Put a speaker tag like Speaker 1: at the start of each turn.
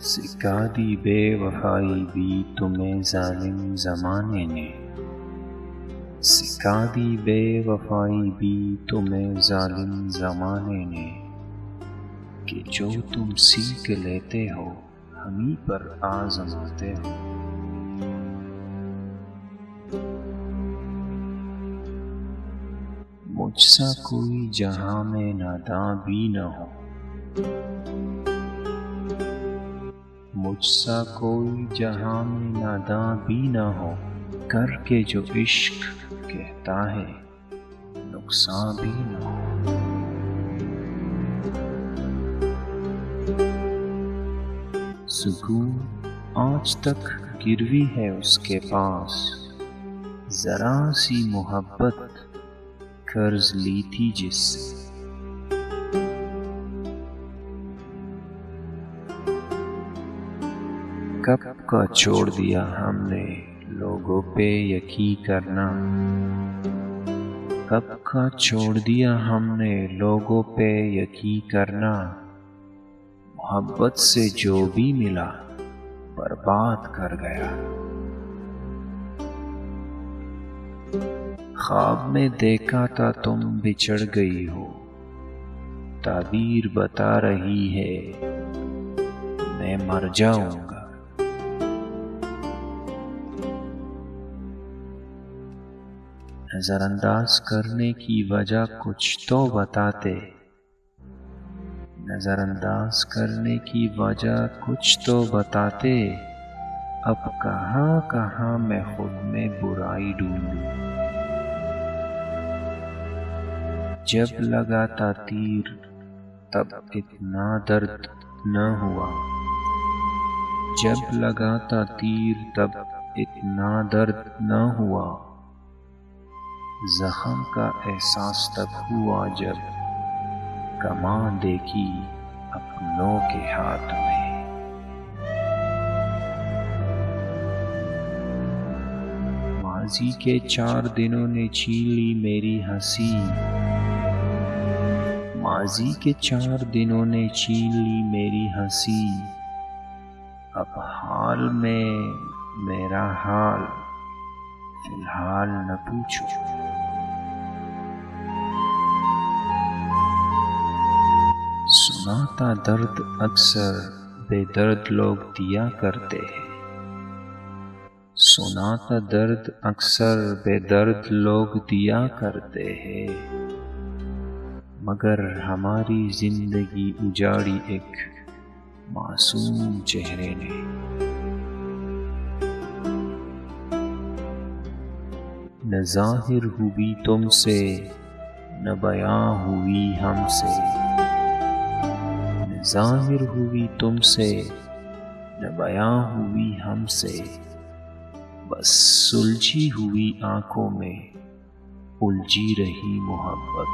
Speaker 1: सिखा दी बेवफाई भी तुम्हें जालिम ज़माने ने, सिखा दी बेवफाई भी तुम्हें जालिम ज़माने ने, कि जो तुम सीख लेते हो हमी पर आज़माते हो। मुझसा कोई जहां में नादां भी न हो, मुझसा कोई जहां में नादां भी न हो, करके जो इश्क कहता है नुकसान भी न हो। सुकून आज तक गिरवी है उसके पास, जरा सी मोहब्बत कर्ज ली थी जिससे। कब का छोड़ दिया हमने लोगों पे यकीन करना, कब का छोड़ दिया हमने लोगों पे यकीन करना। मोहब्बत से जो भी मिला बर्बाद कर गया। ख्वाब में देखा था तुम बिछड़ गई हो, ताबीर बता रही है मैं मर जाऊंगा। नजरअंदाज करने की वजह कुछ तो बताते, नजरअंदाज करने की वजह कुछ तो बताते। अब कहाँ कहाँ मैं खुद में बुराई ढूंढूं। जब लगा था तीर तब इतना दर्द न हुआ, जब लगा था तीर तब इतना दर्द न हुआ। जख्म का एहसास तब हुआ जब कमान देखी अपनों के हाथ में। माजी के 4 दिनों ने छीन ली मेरी हंसी, माजी के 4 दिनों ने छीन ली मेरी हंसी। अब हाल में मेरा हाल फिलहाल न पूछो। सुना था दर्द अक्सर बेदर्द लोग दिया करते हैं, सुना था दर्द अक्सर बेदर्द लोग दिया करते हैं। मगर हमारी जिंदगी उजाड़ी एक मासूम चेहरे ने। न ज़ाहिर हुई तुमसे न बयां हुई हमसे, न ज़ाहिर हुई तुमसे न बयां हुई हमसे। बस सुलझी हुई आंखों में उलझी रही मोहब्बत।